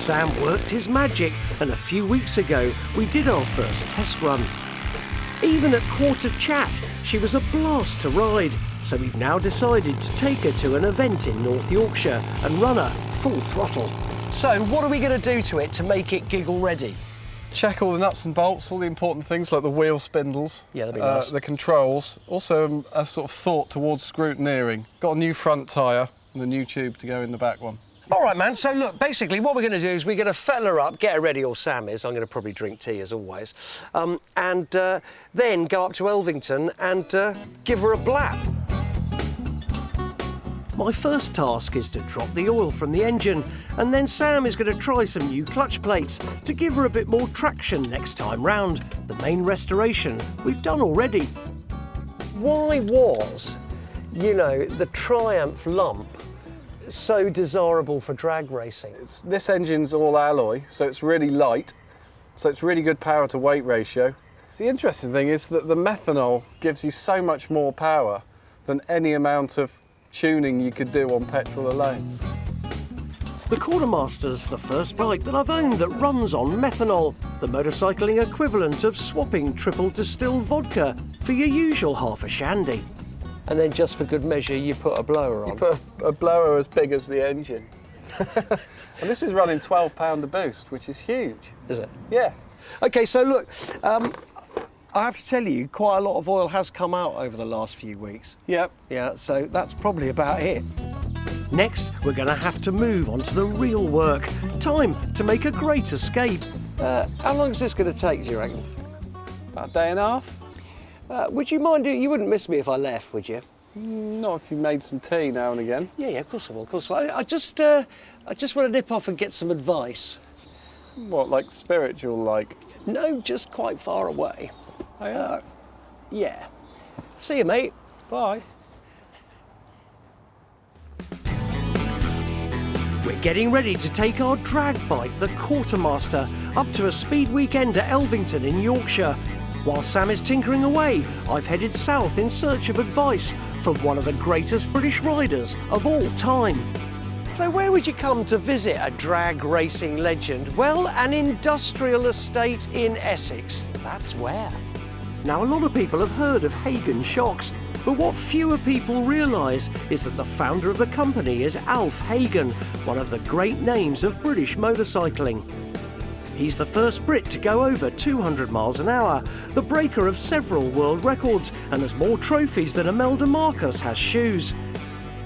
Sam worked his magic, and a few weeks ago we did our first test run. Even at quarter chat, she was a blast to ride, so we've now decided to take her to an event in North Yorkshire and run her full throttle. So what are we going to do to it to make it giggle ready? Check all the nuts and bolts, all the important things like the wheel spindles, Yeah, that'd be nice. the controls, also a sort of thought towards scrutineering. Got a new front tyre and a new tube to go in the back one. All right, man, so look, basically what we're going to do is we're going to fettle her up, get her ready, or Sam is. I'm going to probably drink tea, as always, and then go up to Elvington and give her a blap. My first task is to drop the oil from the engine, and then Sam is going to try some new clutch plates to give her a bit more traction next time round. The main restoration we've done already. Why was, you know, the Triumph lump so desirable for drag racing? This engine's all alloy, so it's really light, so it's really good power to weight ratio. The interesting thing is that the methanol gives you so much more power than any amount of tuning you could do on petrol alone. The Quartermaster's the first bike that I've owned that runs on methanol, the motorcycling equivalent of swapping triple distilled vodka for your usual half a shandy. And then just for good measure, you put a blower on. You put a blower as big as the engine. And this is running £12 a boost, which is huge. Is it? Yeah. OK, so look, I have to tell you, quite a lot of oil has come out over the last few weeks. Yep. Yeah, so that's probably about it. Next, we're going to have to move on to the real work. Time to make a great escape. How long is this going to take, do you reckon? About a day and a half. Would you mind you wouldn't miss me if I left, would you? Not if you made some tea now and again. Yeah, of course I will, of course I will. I just want to nip off and get some advice. What, like spiritual, like? No, just quite far away. Oh, yeah. Yeah. See you, mate. Bye. We're getting ready to take our drag bike, the Quartermaster, up to a speed weekend at Elvington in Yorkshire. While Sam is tinkering away, I've headed south in search of advice from one of the greatest British riders of all time. So where would you come to visit a drag racing legend? Well, an industrial estate in Essex. That's where. Now, a lot of people have heard of Hagon shocks, but what fewer people realise is that the founder of the company is Alf Hagon, one of the great names of British motorcycling. He's the first Brit to go over 200 miles an hour, the breaker of several world records, and has more trophies than Imelda Marcos has shoes.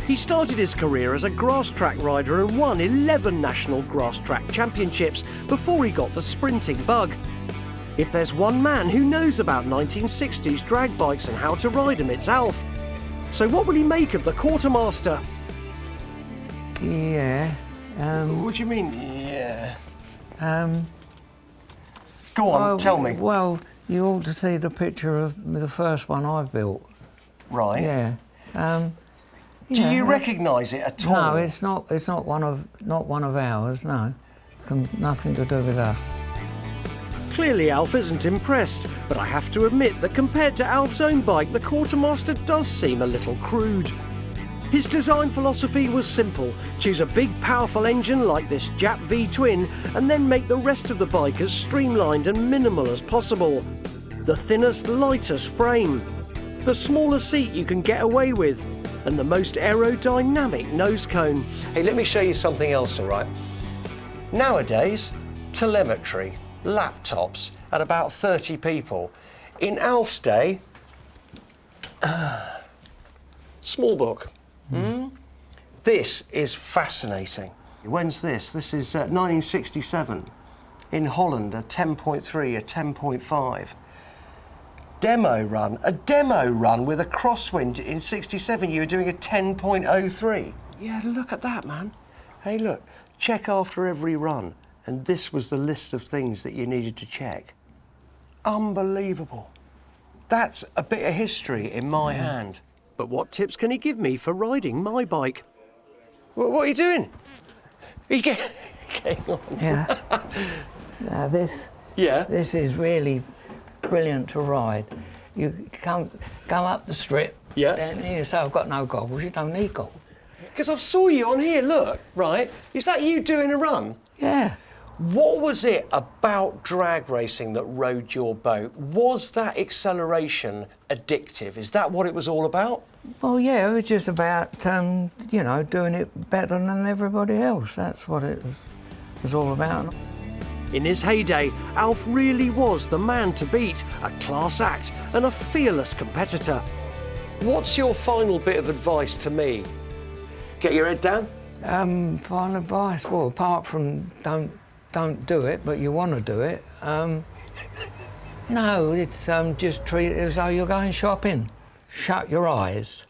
He started his career as a grass track rider and won 11 national grass track championships before he got the sprinting bug. If there's one man who knows about 1960s drag bikes and how to ride them, it's Alf. So what will he make of the Quartermaster? Yeah. What do you mean, yeah? Go on, well, tell me. Well, you ought to see the picture of the first one I built. Right. Yeah. Do you recognise it at all? No, it's not one of ours. No, nothing to do with us. Clearly Alf isn't impressed, but I have to admit that compared to Alf's own bike, the Quartermaster does seem a little crude. His design philosophy was simple: choose a big powerful engine like this Jap V-twin and then make the rest of the bike as streamlined and minimal as possible. The thinnest, lightest frame, the smallest seat you can get away with, and the most aerodynamic nose cone. Hey, let me show you something else, all right? Nowadays, telemetry, laptops, at about 30 people. In Alf's day, small book. This is fascinating. When's this? This is 1967. In Holland, a 10.3, a 10.5. A demo run with a crosswind in 67, you were doing a 10.03. Yeah, look at that, man. Hey, look, check after every run. And this was the list of things that you needed to check. Unbelievable. That's a bit of history in my hand. But what tips can he give me for riding my bike? What are you doing? Are you getting on? Yeah. Now this is really brilliant to ride. You come up the strip. Yeah. Then you say, I've got no goggles. You don't need goggles. Because I saw you on here, look, right? Is that you doing a run? Yeah. What was it about drag racing that rode your boat? Was that acceleration addictive? Is that what it was all about? Well, yeah, it was just about, you know, doing it better than everybody else. That's what it was all about. In his heyday, Alf really was the man to beat, a class act and a fearless competitor. What's your final bit of advice to me? Get your head down? Final advice, well, apart from don't do it, but you want to do it. No, it's just treat it as though you're going shopping. Shut your eyes,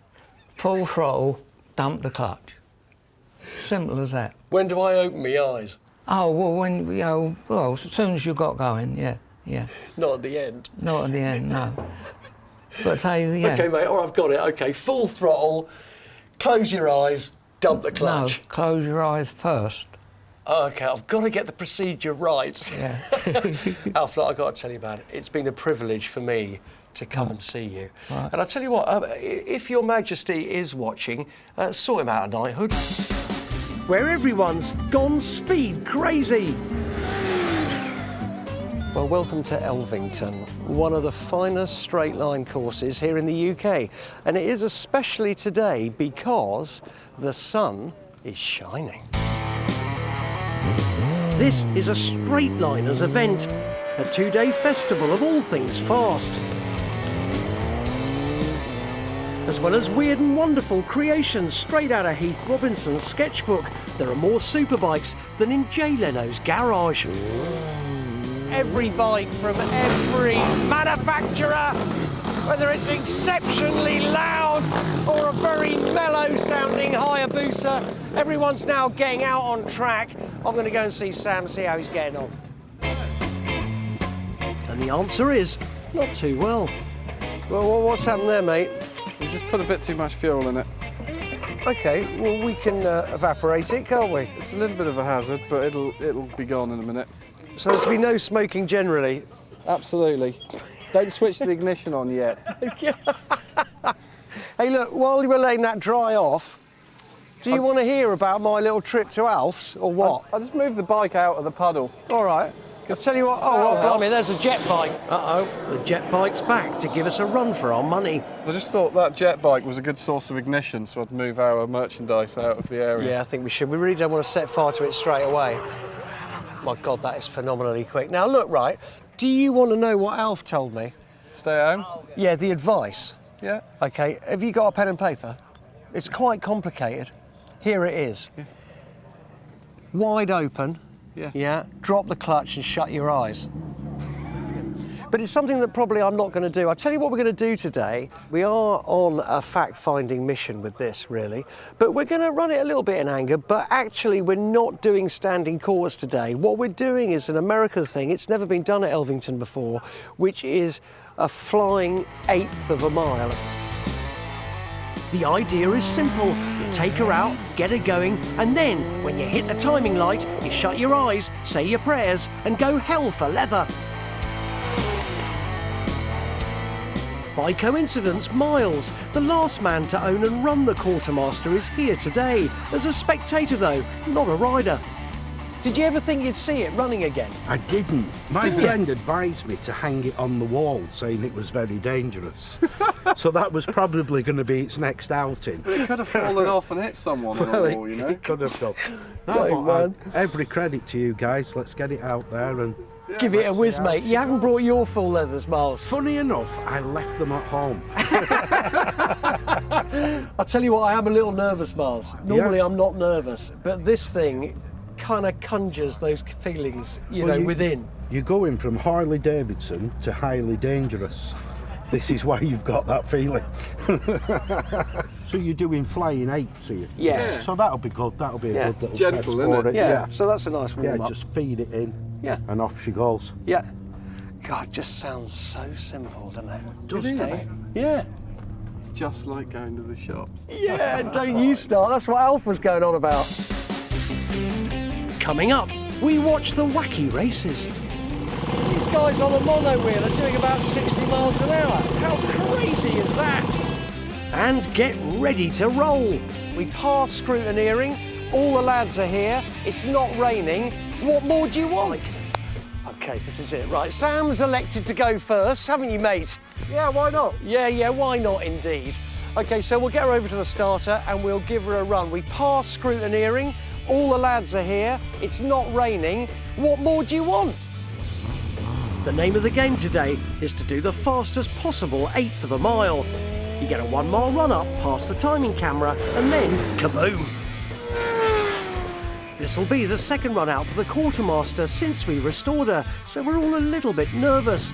full throttle, dump the clutch. Simple as that. When do I open my eyes? Oh, well, when, you know, well, as soon as you got going, yeah. Not at the end? Not at the end, no. But yeah. OK, mate, I've got it. OK, full throttle, close your eyes, dump the clutch. No, close your eyes first. OK, I've got to get the procedure right. Yeah. Alf, look, I've got to tell you about it. It's been a privilege for me to come and see you. Right. And I'll tell you what, if Your Majesty is watching, sort him out a knighthood. Where everyone's gone speed crazy. Well, welcome to Elvington, one of the finest straight line courses here in the UK. And it is especially today because the sun is shining. This is a straight liners event, a two-day festival of all things fast. As well as weird and wonderful creations straight out of Heath Robinson's sketchbook, there are more superbikes than in Jay Leno's garage. Every bike from every manufacturer, whether it's exceptionally loud or a very mellow sounding Hayabusa, everyone's now getting out on track. I'm going to go and see Sam, see how he's getting on. And the answer is, not too well. Well, what's happened there, mate? You just put a bit too much fuel in it. OK, well, we can evaporate it, can't we? It's a little bit of a hazard, but it'll be gone in a minute. So there's been no smoking generally? Absolutely. Don't switch the ignition on yet. Hey, look, while you were letting that dry off, do you want to hear about my little trip to Alf's, or what? I'll just move the bike out of the puddle. All right. I'll tell you what, blimey, there's a jet bike. Uh-oh, the jet bike's back to give us a run for our money. I just thought that jet bike was a good source of ignition, so I'd move our merchandise out of the area. Yeah, I think we should. We really don't want to set fire to it straight away. My God, that is phenomenally quick. Now, look, right, do you want to know what Alf told me? Stay at home? Yeah, the advice. Yeah. OK, have you got a pen and paper? It's quite complicated. Here it is. Yeah. Wide open. Yeah. Yeah, drop the clutch and shut your eyes. But it's something that probably I'm not going to do. I'll tell you what we're going to do today. We are on a fact-finding mission with this, really. But we're going to run it a little bit in anger, but actually we're not doing standing quarters today. What we're doing is an American thing. It's never been done at Elvington before, which is a flying eighth of a mile. The idea is simple. You take her out, get her going, and then, when you hit the timing light, you shut your eyes, say your prayers, and go hell for leather. By coincidence, Miles, the last man to own and run the quartermaster, is here today. As a spectator, though, not a rider. Did you ever think you'd see it running again? I didn't. My friend advised me to hang it on the wall, saying it was very dangerous. So that was probably going to be its next outing. But it could have fallen off and hit someone on the wall, you know? It could have done. No, but every credit to you guys. Let's get it out there and... Yeah, give it a whiz, mate. You haven't brought your full leathers, Miles. Funny enough, I left them at home. I'll tell you what, I am a little nervous, Miles. Normally I'm not nervous, but this thing kind of conjures those feelings, you know, within. You're going from Harley Davidson to highly dangerous. This is why you've got that feeling. So you're doing flying eights here? Yes. So that'll be good. That'll be a good little gentle, test isn't for it? Yeah, so that's a nice warm-up. Yeah, just feed it in. Yeah. And off she goes. Yeah. God, it just sounds so simple, doesn't it? Doesn't it? Yeah. It's just like going to the shops. Yeah, don't you start. That's what Alf was going on about. Coming up, we watch the wacky races. These guys on a mono wheel are doing about 60 miles an hour. How crazy is that? And get ready to roll. We pass scrutineering. all the lads are here, it's not raining. What more do you want? OK, this is it. Right, Sam's elected to go first, haven't you, mate? Yeah, why not? Yeah, why not, indeed. OK, so we'll get her over to the starter and we'll give her a run. We passed scrutineering, all the lads are here, it's not raining. What more do you want? The name of the game today is to do the fastest possible eighth of a mile. You get a 1 mile run up past the timing camera and then kaboom! This'll be the second run out for the quartermaster since we restored her, so we're all a little bit nervous.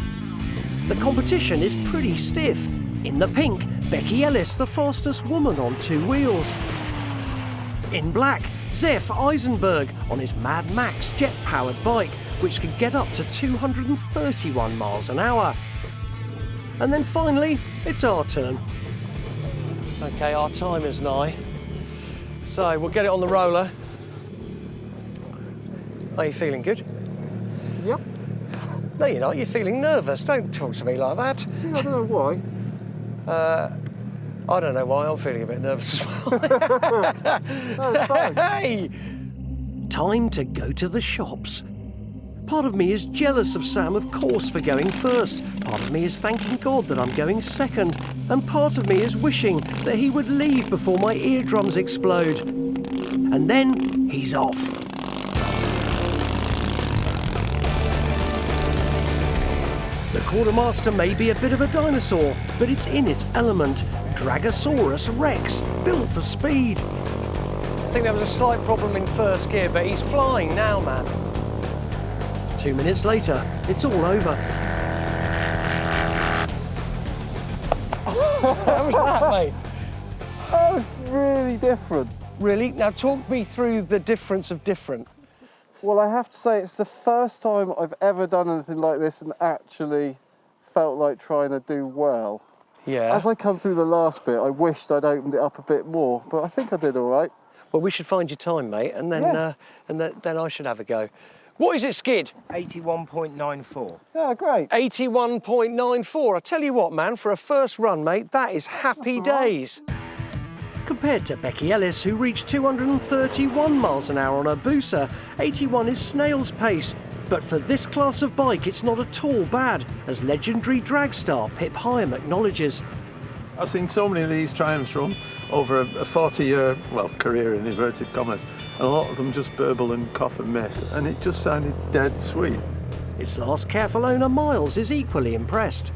The competition is pretty stiff. In the pink, Becky Ellis, the fastest woman on 2 wheels. In black, Zeph Eisenberg on his Mad Max jet-powered bike, which can get up to 231 miles an hour. And then finally, it's our turn. OK, our time is nigh. So we'll get it on the roller. Are you feeling good? Yep. No, you're not. You're feeling nervous. Don't talk to me like that. Yeah, I don't know why. I don't know why. I'm feeling a bit nervous as well. No, it's fine. Hey! Time to go to the shops. Part of me is jealous of Sam, of course, for going first. Part of me is thanking God that I'm going second. And part of me is wishing that he would leave before my eardrums explode. And then he's off. The quartermaster may be a bit of a dinosaur, but it's in its element. Dragosaurus Rex, built for speed. I think there was a slight problem in first gear, but he's flying now, man. 2 minutes later, it's all over. How was that, mate? That was really different. Really? Now talk me through the difference of different. Well, I have to say, it's the first time I've ever done anything like this and actually felt like trying to do well. Yeah. As I come through the last bit, I wished I'd opened it up a bit more, but I think I did all right. Well, we should find your time, mate, and then then I should have a go. What is it, Skid? 81.94. Yeah, great. 81.94. I tell you what, man, for a first run, mate, that is happy days. Compared to Becky Ellis, who reached 231 miles an hour on her Booster, 81 is snail's pace. But for this class of bike, it's not at all bad, as legendary drag star Pip Hyam acknowledges. I've seen so many of these triumphs run over a 40-year, well, career in inverted commas, and a lot of them just burble and cough and mess, and it just sounded dead sweet. Its last careful owner, Miles, is equally impressed.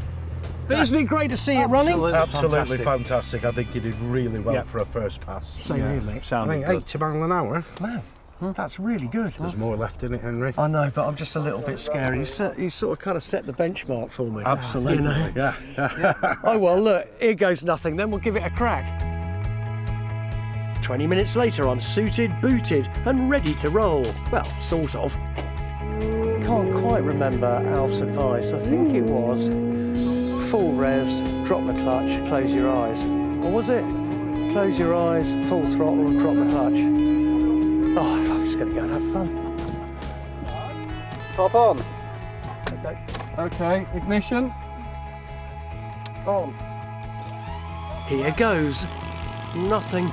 But isn't it great to see it running? Absolutely fantastic. I think you did really well for a first pass. Same here, mate. I mean, 80 miles an hour. Wow, that's really good. There's more left in it, Henry. I know, but I'm just a little bit scared. He's sort of kind of set the benchmark for me. Absolutely. You know? Yeah. Oh, well, look, here goes nothing. Then we'll give it a crack. 20 minutes later, I'm suited, booted, and ready to roll. Well, sort of. Can't quite remember Alf's advice. I think it was full revs, drop the clutch, close your eyes. Or was it? Close your eyes, full throttle, and drop the clutch. Oh, I'm just going to go and have fun. Hop on. Okay. Okay, ignition. On. Here goes. Nothing.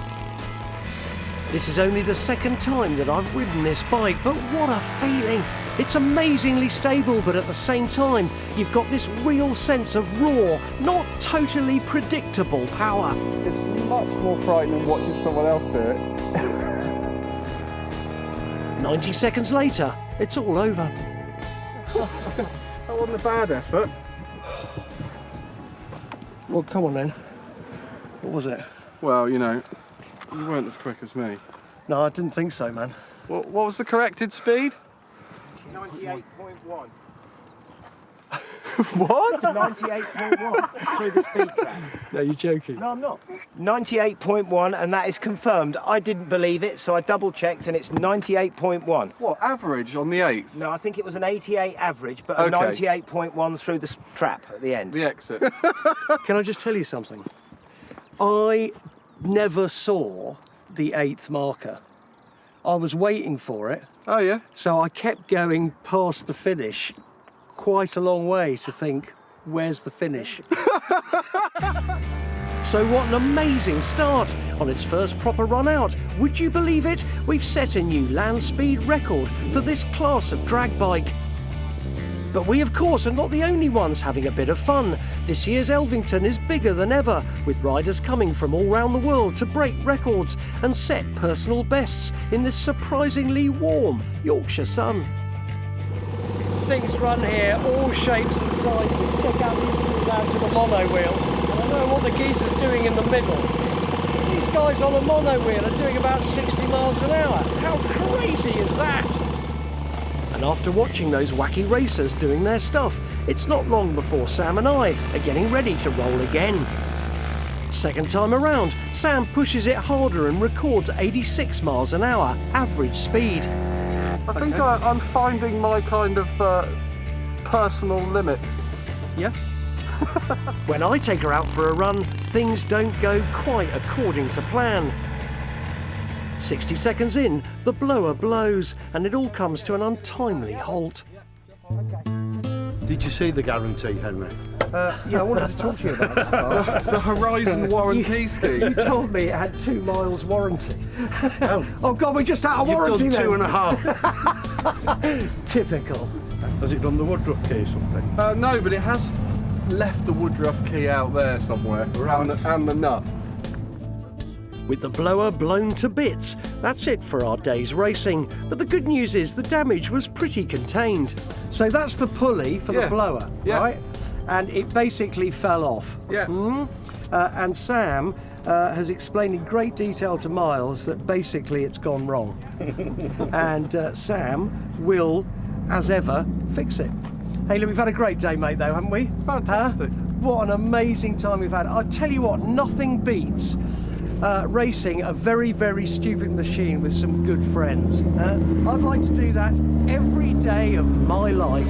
This is only the second time that I've ridden this bike, but what a feeling! It's amazingly stable, but at the same time, you've got this real sense of raw, not totally predictable power. It's much more frightening watching someone else do it. 90 seconds later, it's all over. That wasn't a bad effort. Well, come on then. What was it? Well, you know, you weren't as quick as me. No, I didn't think so, man. What was the corrected speed? 98.1. What? 98.1 through the speed trap. No, you're joking. No, I'm not. 98.1, and that is confirmed. I didn't believe it, so I double-checked, and it's 98.1. What, average on the 8th? No, I think it was an 88 average, but a Okay. 98.1 through the trap at the end. The exit. Can I just tell you something? I never saw the 8th marker. I was waiting for it, Oh, yeah? so I kept going past the finish quite a long way to think, where's the finish? So what an amazing start on its first proper run out. Would you believe it? We've set a new land speed record for this class of drag bike. But we, of course, are not the only ones having a bit of fun. This year's Elvington is bigger than ever, with riders coming from all around the world to break records and set personal bests in this surprisingly warm Yorkshire sun. Things run here, all shapes and sizes. Check out these two lads with a mono wheel. And I know what the geezer's doing in the middle. These guys on a mono wheel are doing about 60 miles an hour. How crazy is that? And after watching those wacky racers doing their stuff, it's not long before Sam and I are getting ready to roll again. Second time around, Sam pushes it harder and records 86 miles an hour average speed. I think I'm finding my kind of personal limit. Yeah? When I take her out for a run, things don't go quite according to plan. 60 seconds in, the blower blows and it all comes to an untimely halt. Did you see the guarantee, Henry? Yeah, I wanted to talk to you about that. The Horizon warranty scheme. You told me it had 2 miles warranty. Oh God, we're just out of warranty You've done then. 2.5. Typical. Has it done the Woodruff key or something? No, but it has left the Woodruff key out there somewhere, and the nut. With the blower blown to bits, that's it for our day's racing. But the good news is the damage was pretty contained. So that's the pulley for the Yeah. blower, Yeah. right? And it basically fell off. Yeah. And Sam has explained in great detail to Miles that basically it's gone wrong. And Sam will, as ever, fix it. Hey, look, we've had a great day, mate, though, haven't we? Fantastic. What an amazing time we've had. I'll tell you what, nothing beats racing a very, very stupid machine with some good friends. I'd like to do that every day of my life.